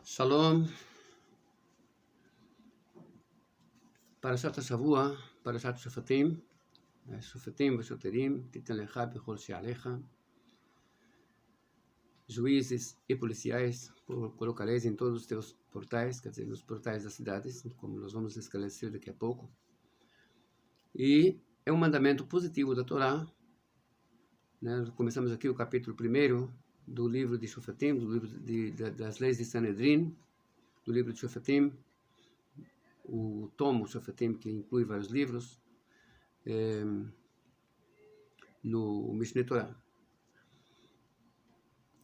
Shalom, Parashat Shavua, Parashat Shofatim, Shofatim Veshoterim, Titan Lecha Bechol Shealecha. Juízes e policiais colocareis em todos os teus portais, quer dizer, nos portais das cidades, como nós vamos esclarecer daqui a pouco. E é um mandamento positivo da Torá. Né? Começamos aqui o capítulo 1 do livro de Shofatim, do livro das leis de Sanedrin, do livro de Shofatim, o tomo Shofatim, que inclui vários livros, no Mishneh Torah.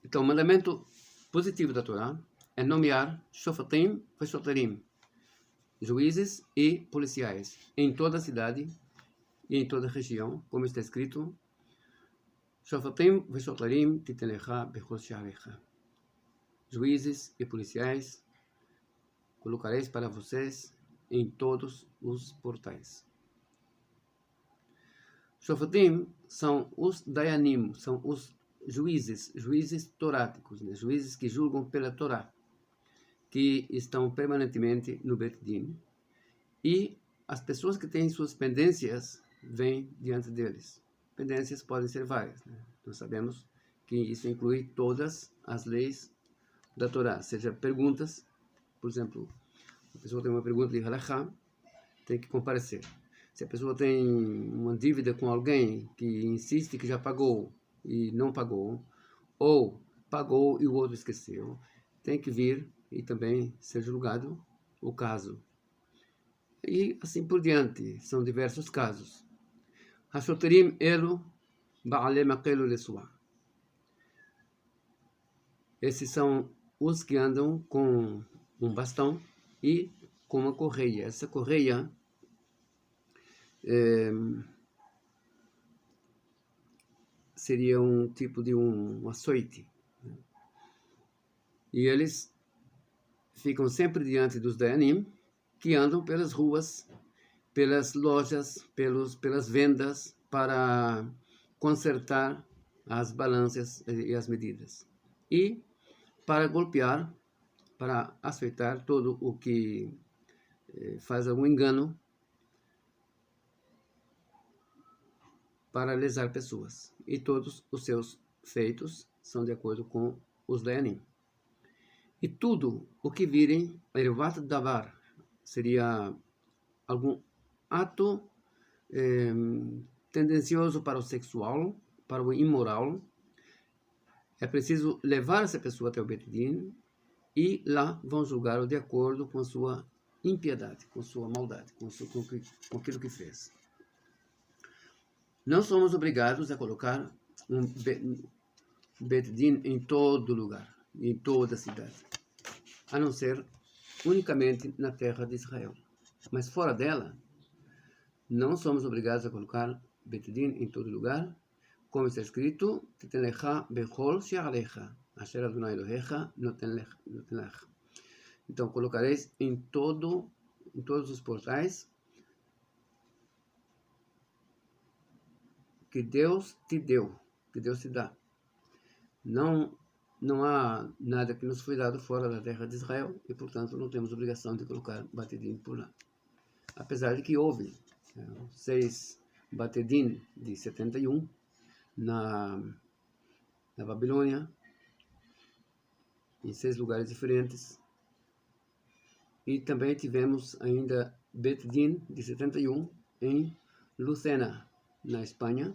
Então, o mandamento positivo da Torá é nomear Shofatim Veshoterim, juízes e policiais, em toda a cidade e em toda a região, como está escrito, Shofatim Veshoterim Titan Lecha Bechol She'alecha. Juízes e policiais colocareis para vocês em todos os portais. Shofatim são os Dayanim, são os juízes toráticos, né? Juízes que julgam pela Torá, que estão permanentemente no Bet Din. E as pessoas que têm suas pendências vêm diante deles. Pendências podem ser várias, né? Nós sabemos que isso inclui todas as leis da Torá, seja perguntas, por exemplo, a pessoa tem uma pergunta de halachá, tem que comparecer. Se a pessoa tem uma dívida com alguém que insiste que já pagou e não pagou, ou pagou e o outro esqueceu, tem que vir e também ser julgado o caso. E assim por diante, são diversos casos. Hashoterim elu ba'alem akelu lesua. Esses são os que andam com um bastão e com uma correia. Essa correia seria um tipo de um açoite. E eles ficam sempre diante dos Dayanim, que andam pelas ruas, pelas lojas, pelas vendas, para consertar as balanças e as medidas. E para golpear, para açoitar todo o que faz algum engano, para lesar pessoas. E todos os seus feitos são de acordo com os Dayanim. E tudo o que virem, ervat davar, seria algum ato tendencioso para o sexual, para o imoral, é preciso levar essa pessoa até o Bet Din e lá vão julgá-lo de acordo com a sua impiedade, com sua maldade, com aquilo que fez. Não somos obrigados a colocar um Bet Din em todo lugar, em toda a cidade, a não ser unicamente na terra de Israel. Mas fora dela, não somos obrigados a colocar Bet Din em todo lugar, como está escrito, Titan Lecha Bechol She'alecha, Asher Adonai Elohecha Noten Lech. Então, colocareis em todos os portais que Deus te deu, que Deus te dá. Não há nada que nos foi dado fora da terra de Israel e, portanto, não temos obrigação de colocar Batedim por lá. Apesar de que houve 6 Batedim de 71 na Babilônia, em 6 lugares diferentes. E também tivemos ainda Bet Din de 71 em Lucena, na Espanha,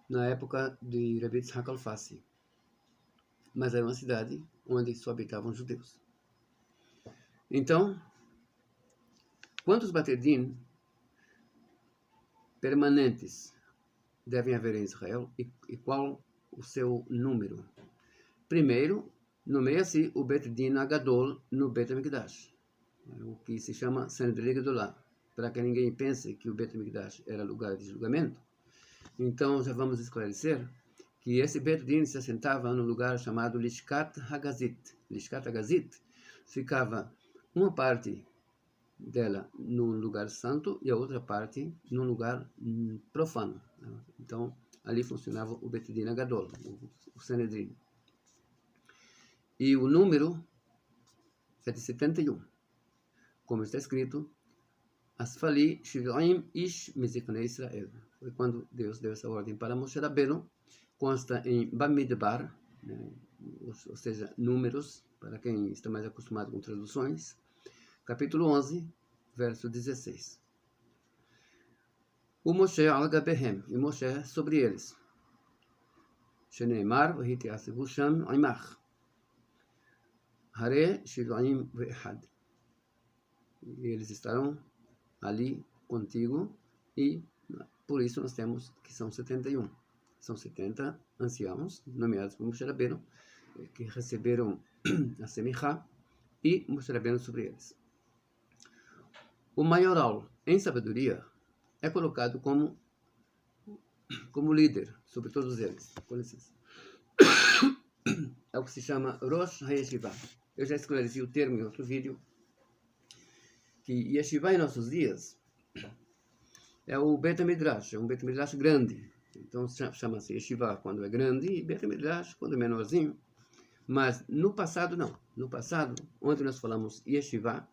na época de Rabbi Yitzhak Alfasi. Mas era uma cidade onde só habitavam judeus. Então, quantos Bet Din permanentes devem haver em Israel e qual o seu número? Primeiro, nomeia-se o Bet Din Agadol no Bet HaMikdash, o que se chama Sanedrin Gedolah, para que ninguém pense que o Bet HaMikdash era lugar de julgamento. Então, já vamos esclarecer que esse Bet Din se assentava num lugar chamado Lishkat Hagazit. Lishkat Hagazit ficava uma parte dela num lugar santo e a outra parte num lugar profano. Então, ali funcionava o Bet Din Agadol, o Sanedrin. E o número é de 71. Como está escrito, Asfali Shiv'im Ish Miziknei Israel. Foi quando Deus deu essa ordem para Moshe Rabbeinu. Consta em Bamidbar, né, ou seja, números, para quem está mais acostumado com traduções, capítulo 11, verso 16. O Moshe al-Gabehem, e Moshe sobre eles. Sheneimar v'hiti asivu sham imach. Hare Shiv'im ve'ehad. E eles estarão ali contigo, e por isso nós temos que são 71. São 70 anciãos, nomeados por Moshe Rabbeinu, que receberam a Semichá, e Moshe Rabbeinu sobre eles. O maioral em sabedoria é colocado como líder sobre todos eles. Com licença. É o que se chama Rosh HaYeshiva. Eu já esclareci o termo em outro vídeo, que Yeshiva em nossos dias é o Bet Midrash, é um Bet Midrash grande. Então chama-se Yeshiva quando é grande e Bet Midrash quando é menorzinho. Mas no passado não. No passado, onde nós falamos Yeshiva,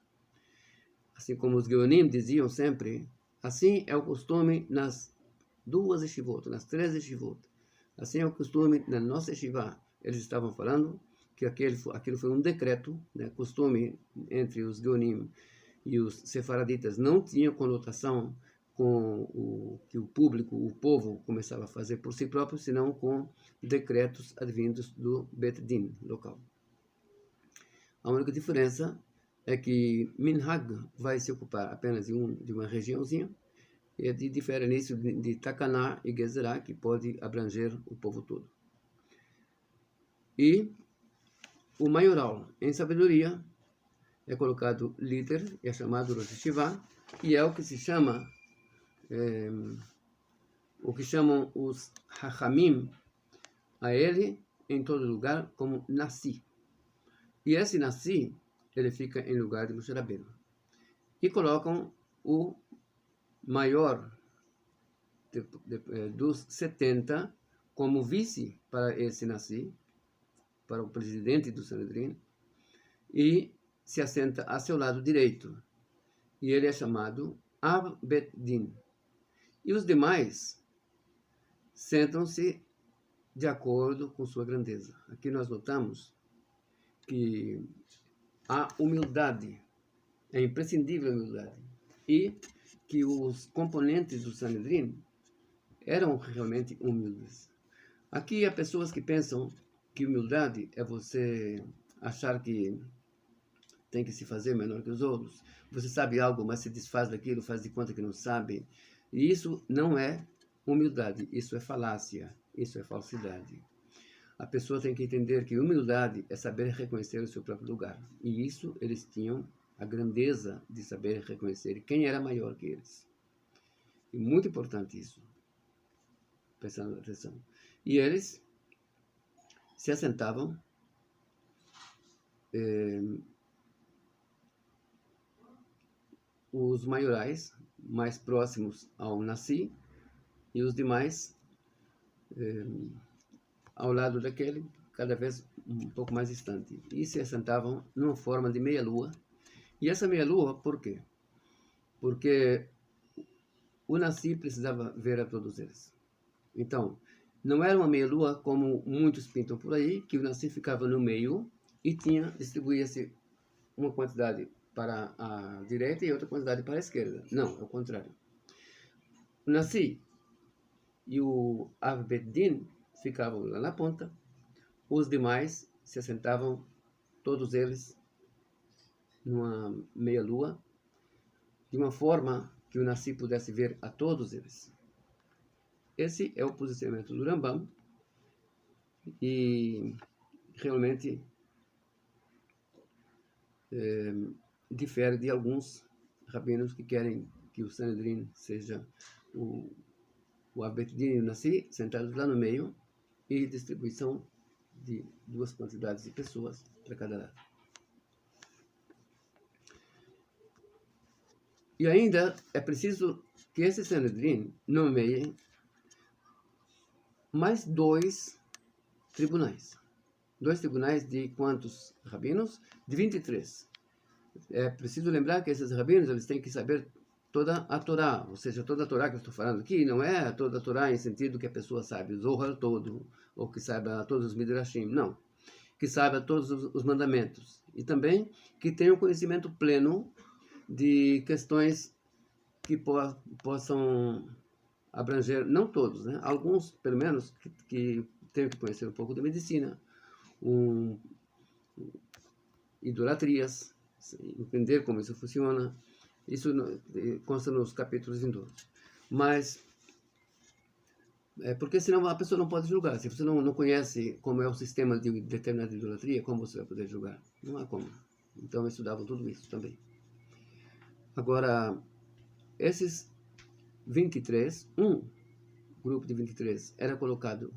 assim como os Geonim diziam sempre, assim é o costume nas 2 Yeshivot, nas 3 Yeshivot. Assim é o costume na nossa Yeshiva. Eles estavam falando que aquilo foi um decreto, né, costume entre os Geonim e os sefaraditas não tinha conotação com o que o público, o povo, começava a fazer por si próprio, senão com decretos advindos do Bet Din local. A única diferença é que Minhag vai se ocupar apenas de uma regiãozinha, e difere nisso de Takaná e Gezerá, que pode abranger o povo todo. E o maioral em sabedoria é colocado líder, é chamado Rosh Hashivá, e é o que se chama, o que chamam os Hachamim a ele em todo lugar como Nassi. E esse Nassi, ele fica em lugar de Moshe Rabbeinu. E colocam o maior dos 70 como vice para esse Nassi, para o presidente do Sanedrin, e se assenta a seu lado direito. E ele é chamado Av Bet Din. E os demais sentam-se de acordo com sua grandeza. Aqui nós notamos que a humildade, é imprescindível a humildade, e que os componentes do Sanedrin eram realmente humildes. Aqui há pessoas que pensam que humildade é você achar que tem que se fazer menor que os outros. Você sabe algo, mas se desfaz daquilo, faz de conta que não sabe. E isso não é humildade, isso é falácia, isso é falsidade. A pessoa tem que entender que humildade é saber reconhecer o seu próprio lugar. E isso eles tinham a grandeza de saber reconhecer quem era maior que eles. E muito importante isso. Prestando atenção. E eles se assentavam os maiorais mais próximos ao Nassi e os demais ao lado daquele, cada vez um pouco mais distante. E se assentavam numa forma de meia-lua. E essa meia-lua, por quê? Porque o Nassi precisava ver a todos eles. Então, não era uma meia-lua como muitos pintam por aí, que o Nassi ficava no meio e distribuía-se uma quantidade para a direita e outra quantidade para a esquerda. Não, é o contrário. O Nassi e o Av Bet Din ficavam lá na ponta, os demais se assentavam, todos eles, numa meia-lua, de uma forma que o Nassi pudesse ver a todos eles. Esse é o posicionamento do Rambam, e realmente difere de alguns rabinos que querem que o Sanedrin seja o Bet Din e o Nassi sentados lá no meio, e distribuição de 2 quantidades de pessoas para cada lado. E ainda é preciso que esse Sanedrin nomeie mais 2 tribunais. 2 tribunais de quantos rabinos? De 23. É preciso lembrar que esses rabinos, eles têm que saber toda a Torá, ou seja, toda a Torá que eu estou falando aqui, não é toda a Torá em sentido que a pessoa sabe o Zohar todo, ou que saiba todos os Midrashim, não. Que saiba todos os mandamentos. E também que tenha um conhecimento pleno de questões que possam abranger, não todos, né? Alguns, pelo menos, que tenham que conhecer um pouco da medicina, idolatrias, entender como isso funciona. Isso consta nos capítulos vindouros. Mas, porque senão a pessoa não pode julgar. Se você não conhece como é o sistema de determinada idolatria, como você vai poder julgar? Não há como. Então, estudavam tudo isso também. Agora, esses 23, um grupo de 23 era colocado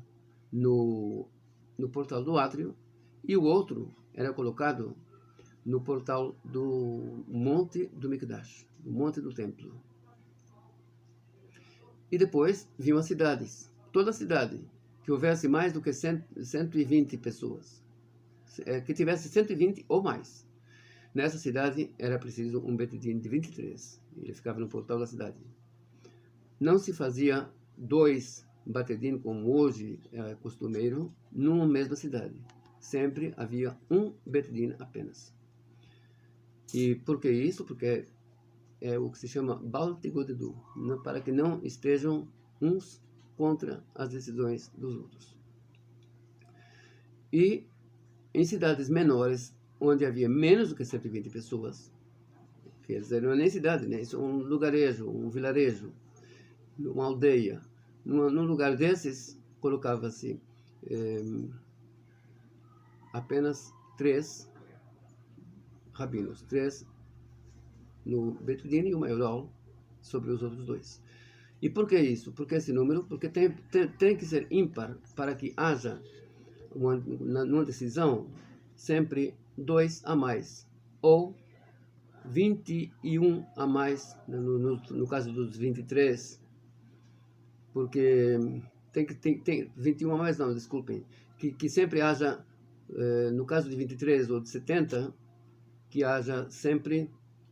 no portal do átrio e o outro era colocado no portal do Monte do Mikdash, o Monte do Templo. E depois vinham as cidades. Toda cidade que houvesse mais do que 120 pessoas, que tivesse 120 ou mais. Nessa cidade era preciso um Betedin de 23. Ele ficava no portal da cidade. Não se fazia 2 Betedin, como hoje é costumeiro, numa mesma cidade. Sempre havia um Betedin apenas. E por que isso? Porque é o que se chama Baal Tigodedu, para que não estejam uns contra as decisões dos outros. E em cidades menores, onde havia menos do que 120 pessoas, quer dizer, não é nem cidade, né? Isso é um lugarejo, um vilarejo, uma aldeia. Num lugar desses, colocava-se apenas 3 rabinos, 3 no Betudin e o Maioral sobre os outros 2. E por que isso? Por que esse número? Porque tem que ser ímpar para que haja numa decisão sempre 2 a mais, ou 21 a mais, no caso dos 23, porque tem 21 a mais, não, desculpem, que sempre haja, no caso de 23 ou de 70, que haja sempre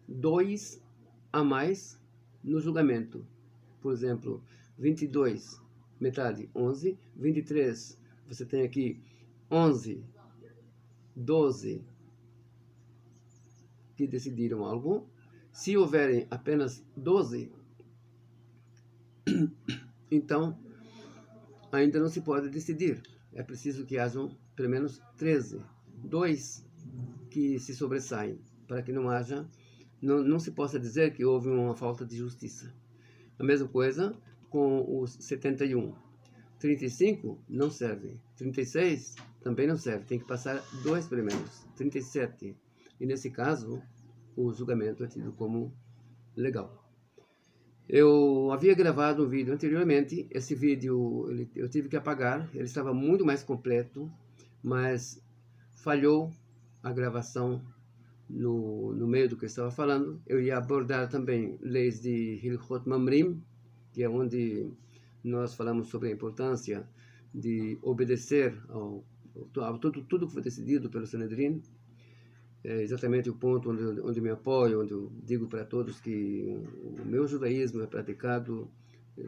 2 a mais no julgamento. Por exemplo, 22, metade, 11, 23, você tem aqui 11, 12 que decidiram algo. Se houverem apenas 12, então ainda não se pode decidir. É preciso que hajam pelo menos 13, 2 que se sobressaem, para que não haja, não se possa dizer que houve uma falta de justiça. A mesma coisa com os 71. 35 não serve. 36 também não serve. Tem que passar 2 pelo menos. 37. E nesse caso, o julgamento é tido como legal. Eu havia gravado um vídeo anteriormente. Esse vídeo eu tive que apagar. Ele estava muito mais completo, mas falhou a gravação no meio do que eu estava falando. Eu ia abordar também leis de Hilchot Mamrim, que é onde nós falamos sobre a importância de obedecer a tudo que foi decidido pelo Sanedrin. É exatamente o ponto onde me apoio, onde eu digo para todos que o meu judaísmo é praticado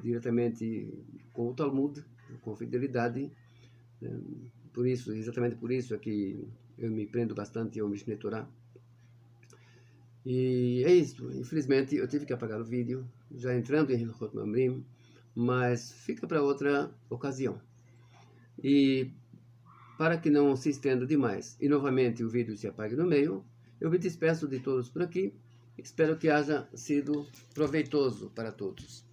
diretamente com o Talmud, com fidelidade. Por isso, exatamente por isso é que eu me prendo bastante ao Mishneh Torah. E é isso. Infelizmente, eu tive que apagar o vídeo, já entrando em Hilchot Mamrim, mas fica para outra ocasião. E para que não se estenda demais e novamente o vídeo se apague no meio, eu me despeço de todos por aqui. Espero que haja sido proveitoso para todos.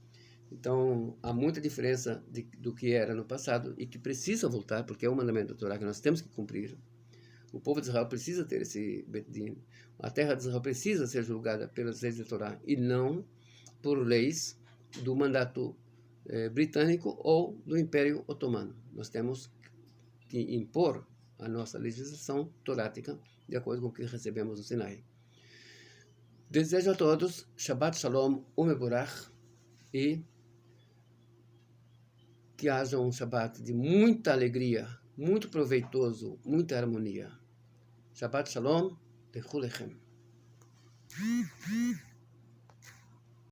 Então, há muita diferença do que era no passado e que precisa voltar, porque é um mandamento da Torá que nós temos que cumprir. O povo de Israel precisa ter esse Betedin. A terra de Israel precisa ser julgada pelas leis da Torá e não por leis do mandato britânico ou do Império Otomano. Nós temos que impor a nossa legislação torática de acordo com o que recebemos do Sinai. Desejo a todos Shabbat Shalom Umeborach e que haja um Shabbat de muita alegria, muito proveitoso, muita harmonia. Shabbat Shalom Lechulechem.